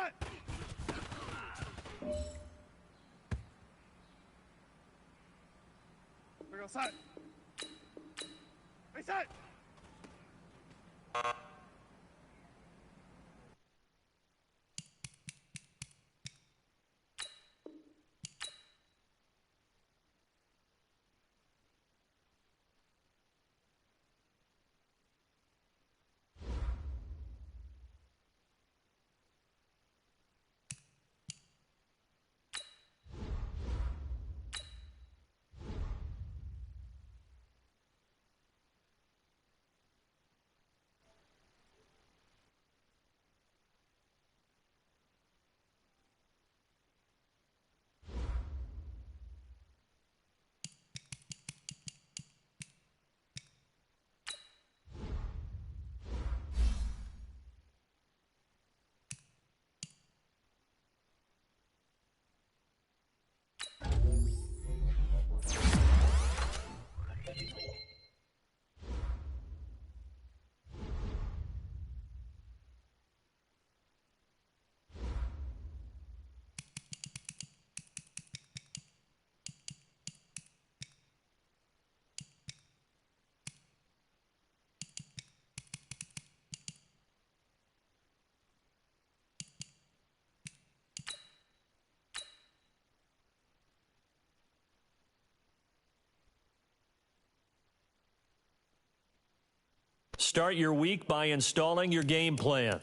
Reset! Bring outside! Reset! Start your week by installing your game plan.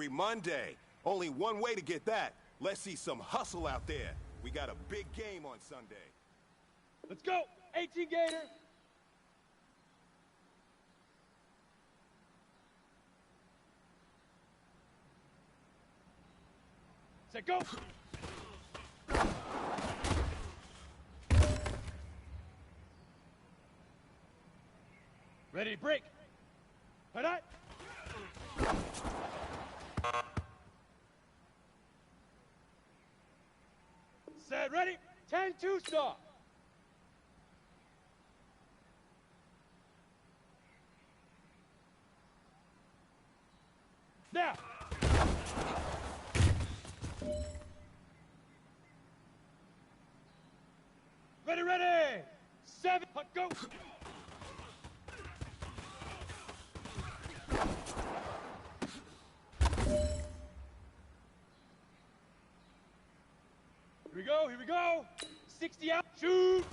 Monday. Only one way to get that. Let's see some hustle out there. We got a big game on Sunday. Let's go! 18 Gator! Set, go! Ready to break! Head up! Set, ready, 10-2 stop. Now. Ready, ready. 7, go. Here we go. 60 out, shoot.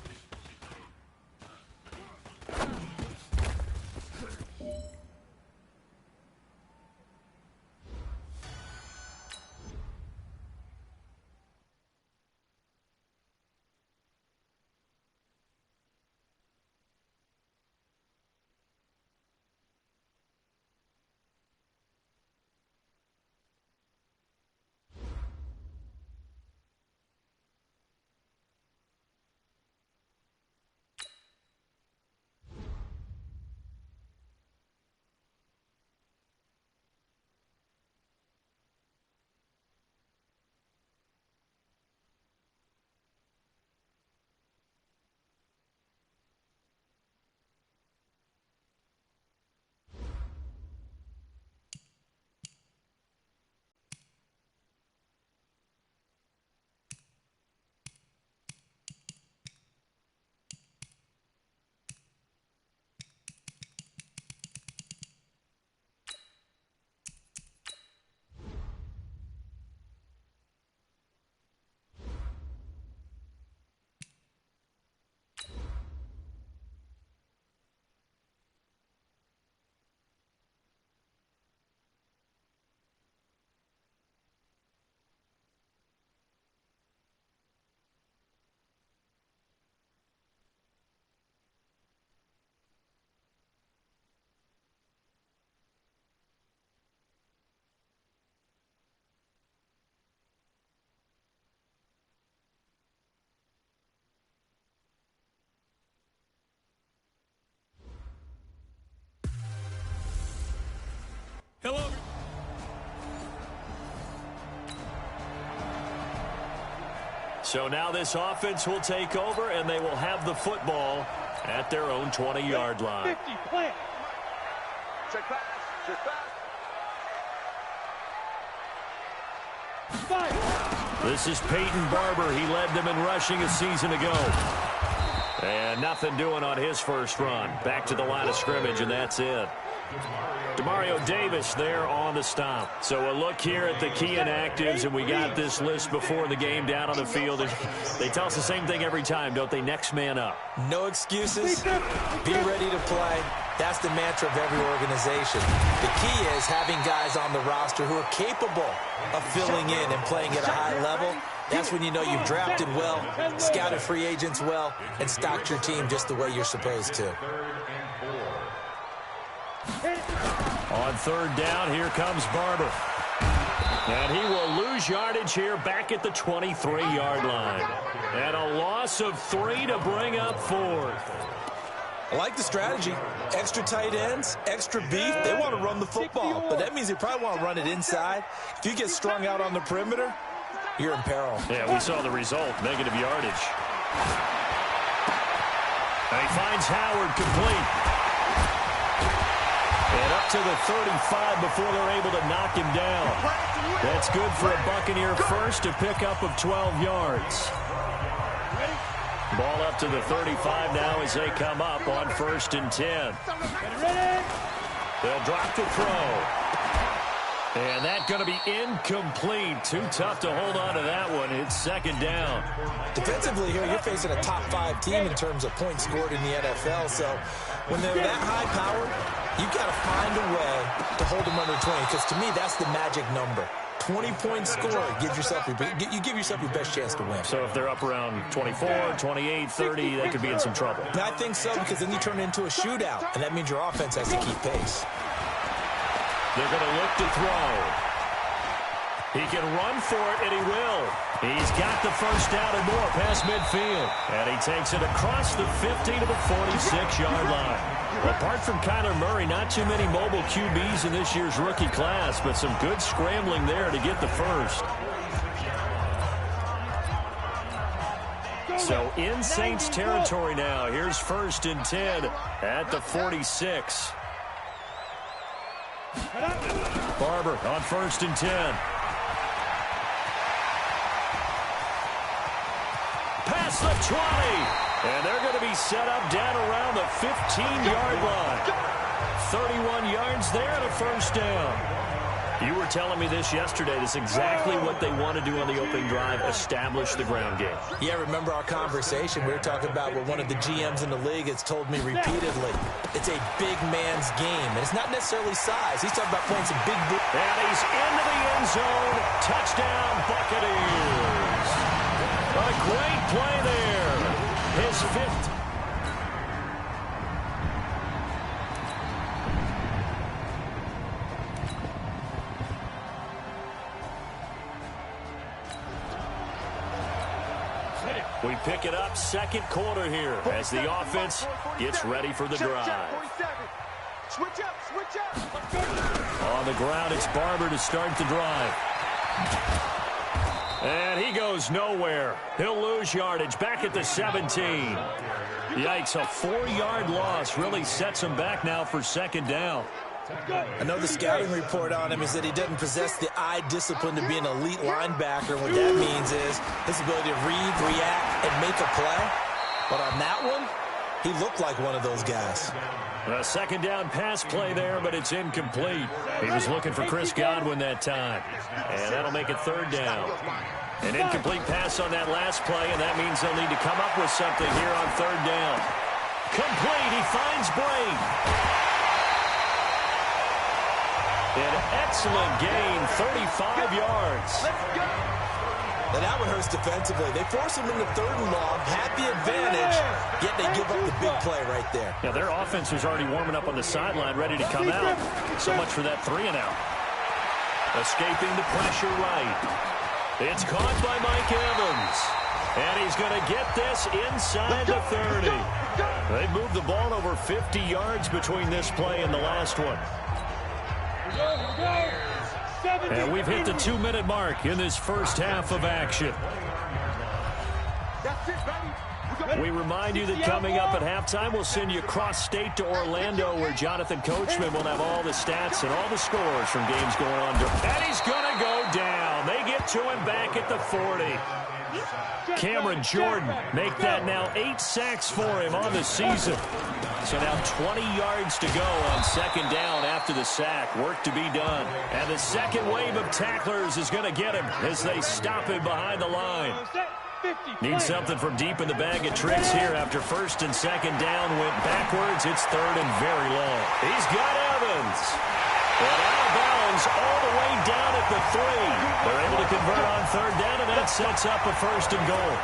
So now this offense will take over, and they will have the football at their own 20-yard line. 50, plant. Check pass. Check pass. This is Peyton Barber. He led them in rushing a season ago. And nothing doing on his first run. Back to the line of scrimmage, and that's it. Demario Davis there on the stop. So a look here at the key inactives, and we got this list before the game down on the field. And they tell us the same thing every time, don't they? Next man up. No excuses. Be ready to play. That's the mantra of every organization. The key is having guys on the roster who are capable of filling in and playing at a high level. That's when you know you've drafted well, scouted free agents well, and stocked your team just the way you're supposed to. On third down, here comes Barber. And he will lose yardage here back at the 23-yard line. And a loss of 3 to bring up fourth. I like the strategy. Extra tight ends, extra beef. They want to run the football, but that means they probably want to run it inside. If you get strung out on the perimeter, you're in peril. Yeah, we saw the result, negative yardage. And he finds Howard complete. And up to the 35 before they're able to knock him down. That's good for a Buccaneer first, a pickup of 12 yards. Ball up to the 35 now as they come up on 1st and 10. They'll drop the throw. And that's going to be incomplete. Too tough to hold on to that one. It's 2nd down. Defensively here, you're facing a top 5 team in terms of points scored in the NFL. So when they're that high powered, you've got to find a way to hold them under 20. Because to me, that's the magic number. 20-point score, you give yourself your best chance to win. So if they're up around 24, 28, 30, they could be in some trouble. I think so, because then you turn it into a shootout, and that means your offense has to keep pace. They're going to look to throw. He can run for it, and he will. He's got the first down and more past midfield. And he takes it across the 50 to the 46-yard line. Apart from Kyler Murray, not too many mobile QBs in this year's rookie class, but some good scrambling there to get the first. So in Saints territory now. Here's 1st and 10 at the 46. Barber on 1st and 10. Past the 20. And they're going to be set up down around the 15-yard line. 31 yards there and a first down. You were telling me this yesterday. This is exactly what they want to do on the opening drive, establish the ground game. Yeah, remember our conversation. We were talking about what one of the GMs in the league has told me repeatedly. It's a big man's game, and it's not necessarily size. He's talking about playing some big... And he's into the end zone. Touchdown, Buccaneers. A great play there. His 5th. We pick it up 2nd quarter here as the offense gets ready for the drive. Switch up. On the ground, it's Barber to start the drive. And he goes nowhere. He'll lose yardage back at the 17. Yikes, a 4-yard loss really sets him back now for 2nd down. I know the scouting report on him is that he doesn't possess the eye discipline to be an elite linebacker. And what that means is his ability to read, react, and make a play. But on that one, he looked like one of those guys. A 2nd down pass play there, but it's incomplete. He was looking for Chris Godwin that time. And that'll make it 3rd down. An incomplete pass on that last play, and that means they'll need to come up with something here on 3rd down. Complete. He finds Bray. An excellent gain, 35 yards. And that one hurts defensively. They force him into 3rd and long, had the advantage, yet they give up the big play right there. Yeah, their offense was already warming up on the sideline, ready to come out. So much for that 3 and out. Escaping the pressure right. It's caught by Mike Evans. And he's going to get this inside the 30. They moved the ball over 50 yards between this play and the last one. And we've hit the 2-minute mark in this first half of action. We remind you that coming up at halftime, we'll send you cross-state to Orlando, where Jonathan Coachman will have all the stats and all the scores from games going on. And he's going to go down. They get to him back at the 40. Cameron Jordan make that now 8 sacks for him on the season. So now 20 yards to go on second down after the sack. Work to be done. And the second wave of tacklers is going to get him as they stop him behind the line. Need something from deep in the bag of tricks here after first and second down went backwards. It's third and very long. He's got Evans. But out of bounds all the way down at the 3. They're able to convert on third down, and that sets up a first and goal.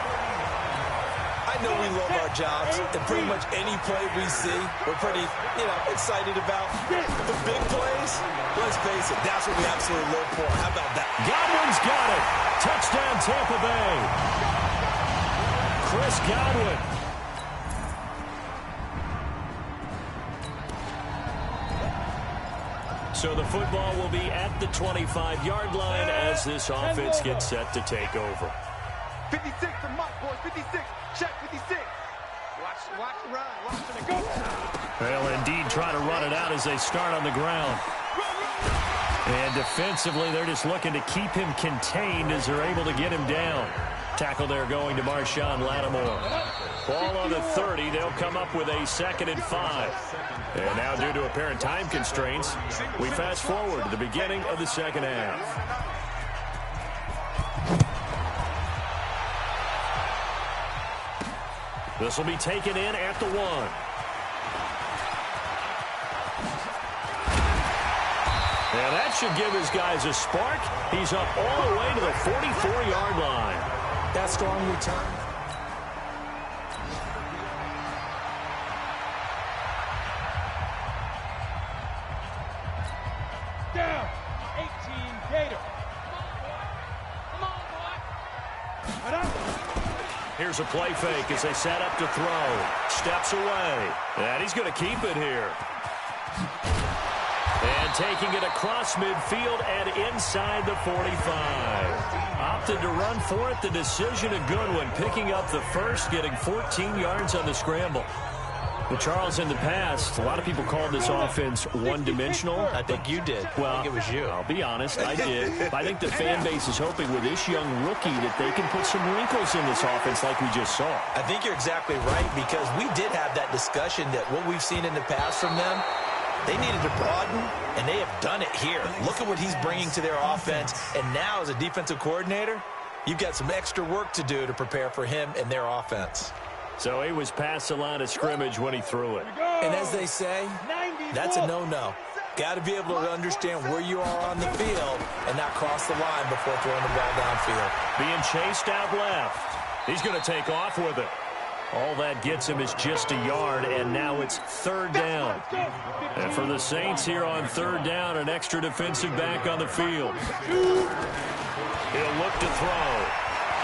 I know we love our jobs, and pretty much any play we see, we're pretty, excited about. The big plays, let's face it, that's what we absolutely live for. How about that? Godwin's got it. Touchdown, Tampa Bay. Chris Godwin. So the football will be at the 25-yard line as this offense gets set to take over. 56 to Mike, boys. 56. Check 56. Watch the run. Watch it go. They'll indeed try to run it out as they start on the ground. And defensively, they're just looking to keep him contained as they're able to get him down. Tackle there going to Marshawn Lattimore. Ball on the 30. They'll come up with a 2nd and 5. And now, due to apparent time constraints, we fast forward to the beginning of the second half. This will be taken in at the 1. And that should give his guys a spark. He's up all the way to the 44-yard line. That strong return. Down. 18 Gator. Come on, boy. Right up. Here's a play fake as they set up to throw. Steps away. And he's going to keep it here. And taking it across midfield and inside the 45. Opted to run for it. The decision a good one. Picking up the first, getting 14 yards on the scramble. Well, Charles, in the past, a lot of people called this offense one-dimensional. I think you did. Well, I think it was you. I'll be honest, I did. I think the fan base is hoping with this young rookie that they can put some wrinkles in this offense like we just saw. I think you're exactly right, because we did have that discussion that what we've seen in the past from them, they needed to broaden, and they have done it here. Look at what he's bringing to their offense, and now as a defensive coordinator, you've got some extra work to do to prepare for him and their offense. So he was past the line of scrimmage when he threw it. And as they say, that's a no-no. Got to be able to understand where you are on the field and not cross the line before throwing the ball downfield. Being chased out left. He's going to take off with it. All that gets him is just a yard, and now it's third down. And for the Saints here on third down, an extra defensive back on the field. He'll look to throw.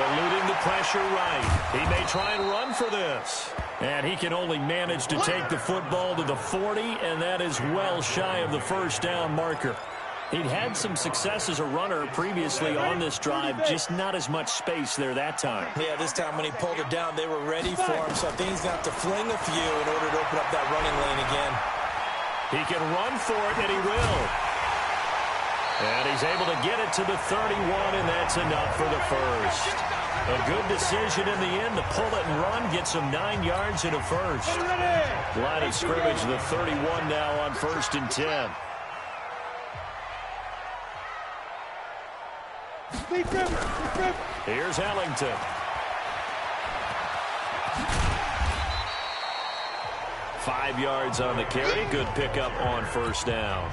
Eluding the pressure right. He may try and run for this. And he can only manage to take the football to the 40, and that is well shy of the first down marker. He'd had some success as a runner previously on this drive, just not as much space there that time. Yeah, this time when he pulled it down, they were ready for him, so I think he's going to have to fling a few in order to open up that running lane again. He can run for it, and he will. And he's able to get it to the 31, and that's enough for the first. A good decision in the end to pull it and run, gets him 9 yards and a first. Line of scrimmage, the 31 now on 1st and 10. Here's Ellington. Five yards on the carry. Good pickup on first down.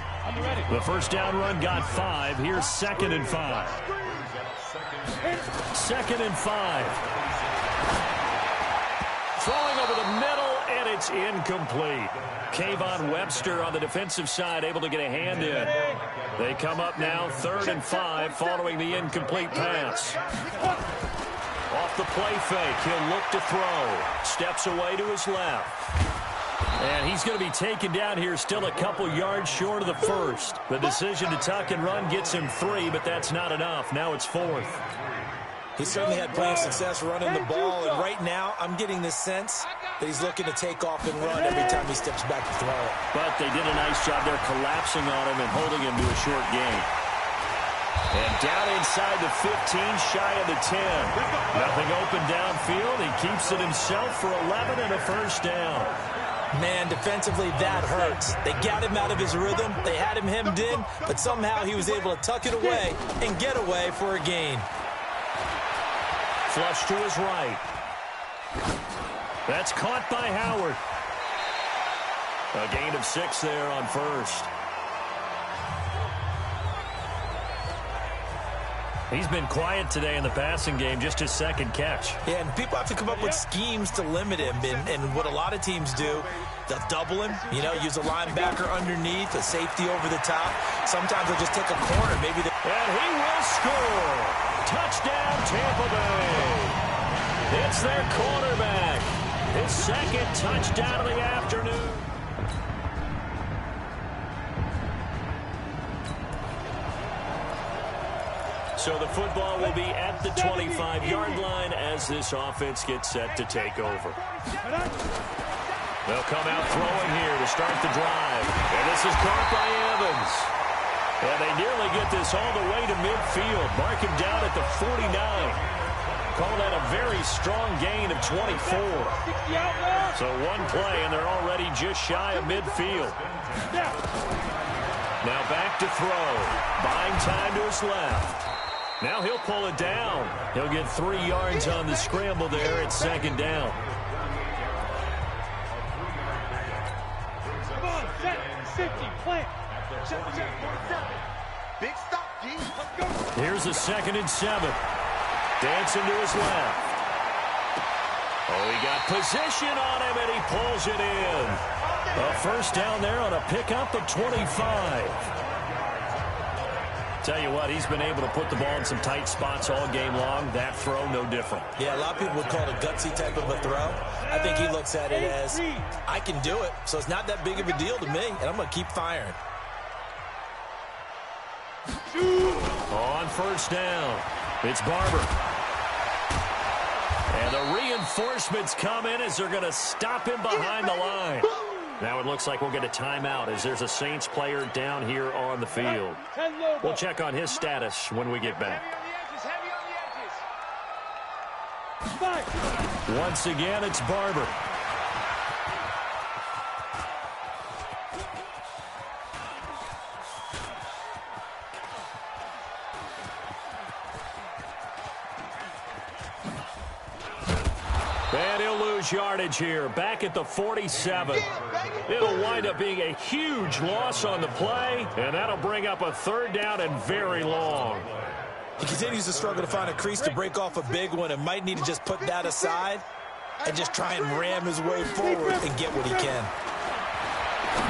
The first down run got 5. Here's 2nd and 5. 2nd and 5. Throwing over the middle, and it's incomplete. Kayvon Webster on the defensive side able to get a hand in. They come up now 3rd and 5 following the incomplete pass. Off the play fake, he'll look to throw. Steps away to his left. And he's going to be taken down here still a couple yards short of the first. The decision to tuck and run gets him 3, but that's not enough. Now it's 4th. He certainly had plenty of success running the ball, and right now I'm getting the sense that he's looking to take off and run every time he steps back to throw it. But they did a nice job there collapsing on him and holding him to a short gain. And down inside the 15, shy of the 10. Nothing open downfield. He keeps it himself for 11 and a first down. Man, defensively, that hurts. They got him out of his rhythm. They had him hemmed in, but somehow he was able to tuck it away and get away for a gain. Flush to his right. That's caught by Howard. A gain of 6 there on first. He's been quiet today in the passing game, just his second catch. Yeah, and people have to come up with schemes to limit him. And what a lot of teams do, they'll double him, use a linebacker underneath, a safety over the top. Sometimes they'll just take a corner. Maybe and he will score. Touchdown, Tampa Bay. It's their quarterback. His second touchdown of the afternoon. So the football will be at the 25-yard line as this offense gets set to take over. They'll come out throwing here to start the drive. And this is caught by Evans. And they nearly get this all the way to midfield. Mark him down at the 49. Call that a very strong gain of 24. So one play, and they're already just shy of midfield. Now back to throw. Buying time to his left. Now he'll pull it down. He'll get 3 yards on the scramble there at second down. Come on, set, safety, plant. Check, 47. Big stop, G. Let's go. Here's a 2nd and 7. Dancing to his left. Oh, he got position on him, and he pulls it in. A first down there on a pickup of 25. Tell you what, he's been able to put the ball in some tight spots all game long. That throw, no different. Yeah, a lot of people would call it a gutsy type of a throw. I think he looks at it as, I can do it, so it's not that big of a deal to me, and I'm going to keep firing. On first down, it's Barber. And the reinforcements come in as they're going to him behind the line. Now it looks like we'll get a timeout as there's a Saints player down here on the field. We'll check on his status when we get back. Once again, it's Barber. And he'll lose yardage here, back at the 47. It'll wind up being a huge loss on the play, and that'll bring up a 3rd down and very long. He continues to struggle to find a crease to break off a big one and might need to just put that aside and just try and ram his way forward and get what he can.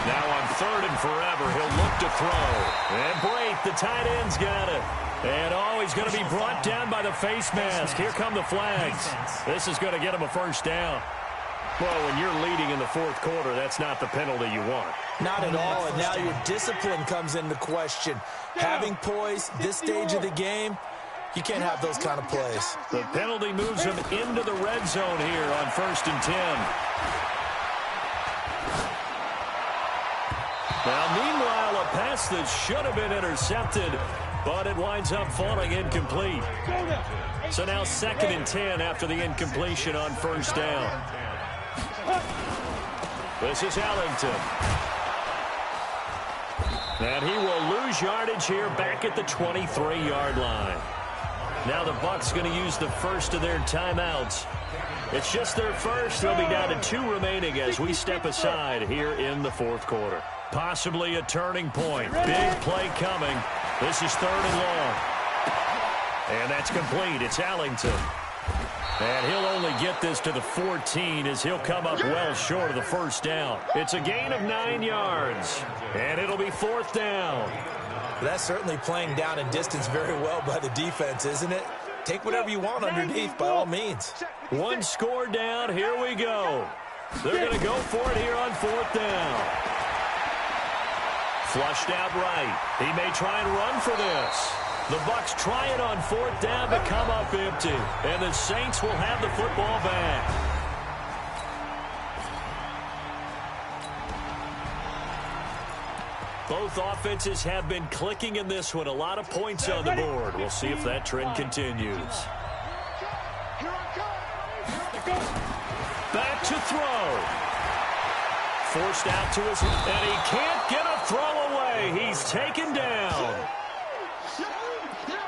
Now on 3rd and forever, he'll look to throw. And Brate, the tight end's got it. And he's going to be brought down by the face mask. Here come the flags. This is going to get him a first down. Well, when you're leading in the 4th quarter, that's not the penalty you want. Not at all, and now your discipline comes into question. Having poise this stage of the game, you can't have those kind of plays. The penalty moves him into the red zone here on 1st and 10. Now, meanwhile, a pass that should have been intercepted, but it winds up falling incomplete. So now 2nd and 10 after the incompletion on first down. This is Ellington. And he will lose yardage here back at the 23-yard line. Now the Bucs going to use the first of their timeouts. It's just their first. They'll be down to 2 remaining as we step aside here in the 4th quarter. Possibly a turning point. Big play coming. This is 3rd and long. And that's complete. It's Ellington. And he'll only get this to the 14 as he'll come up well short of the first down. It's a gain of 9 yards. And it'll be 4th down. That's certainly playing down and distance very well by the defense, isn't it? Take whatever you want underneath by all means. 1 score down. Here we go. They're going to go for it here on 4th down. Flushed out right. He may try and run for this. The Bucs try it on 4th down but come up empty. And the Saints will have the football back. Both offenses have been clicking in this one. A lot of points on the board. We'll see if that trend continues. Back to throw. Forced out to his, and he can't get a throw away. He's taken down.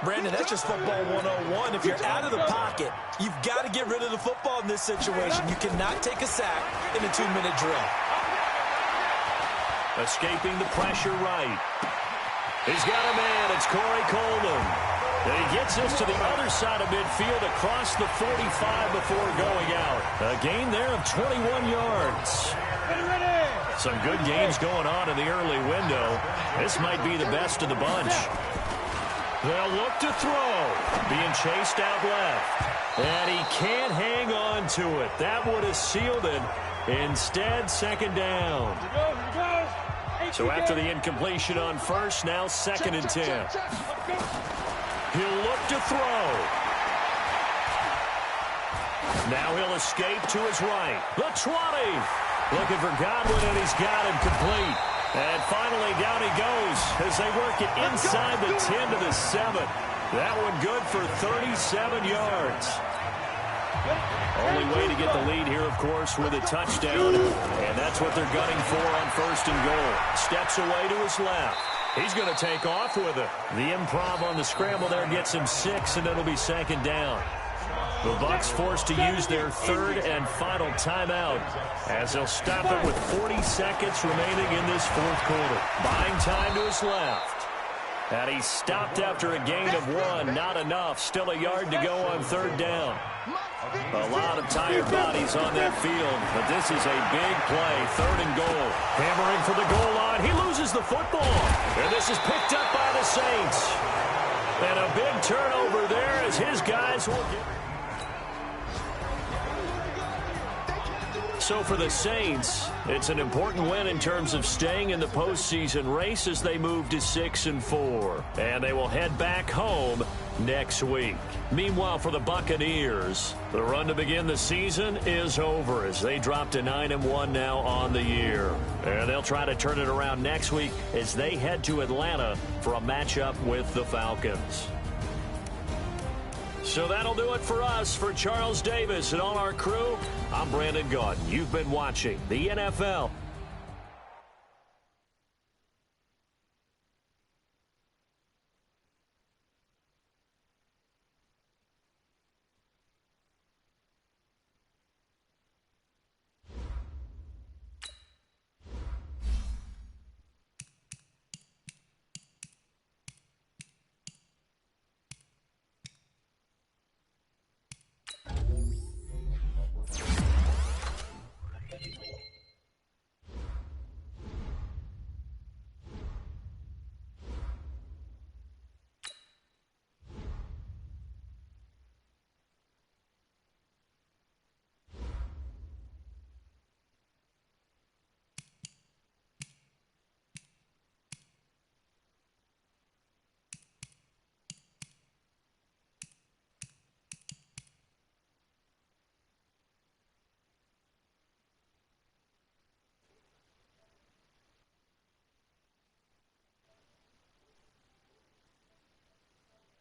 Brandon, that's just football 101. If you're out of the pocket, you've got to get rid of the football in this situation. You cannot take a sack in a 2-minute drill. Escaping the pressure right. He's got a man. It's Corey Coleman. And he gets this to the other side of midfield across the 45 before going out. A gain there of 21 yards. Some good games going on in the early window. This might be the best of the bunch. They'll look to throw. Being chased out left. And he can't hang on to it. That would have sealed it. Instead, 2nd down. So after the incompletion on 1st, now 2nd and 10. He'll look to throw. Now he'll escape to his right. The 20. Looking for Godwin, and he's got him complete. And finally, down he goes as they work it inside the 10 to the 7. That one good for 37 yards. Only way to get the lead here, of course, with a touchdown. And that's what they're gunning for on 1st and goal. Steps away to his left. He's going to take off with it. The improv on the scramble there gets him 6, and it'll be 2nd down. The Bucs forced to use their 3rd and final timeout as they'll stop it with 40 seconds remaining in this 4th quarter. Buying time to his left. And he stopped after a gain of 1. Not enough. Still a yard to go on 3rd down. A lot of tired bodies on that field, but this is a big play. 3rd and goal. Hammering for the goal line. He loses the football. And this is picked up by the Saints. And a big turnover there as his guys will get... So for the Saints, it's an important win in terms of staying in the postseason race as they move to 6-4. And they will head back home next week. Meanwhile, for the Buccaneers, the run to begin the season is over as they drop to 9-1 now on the year. And they'll try to turn it around next week as they head to Atlanta for a matchup with the Falcons. So that'll do it for us. For Charles Davis and all our crew, I'm Brandon Gaudin. You've been watching the NFL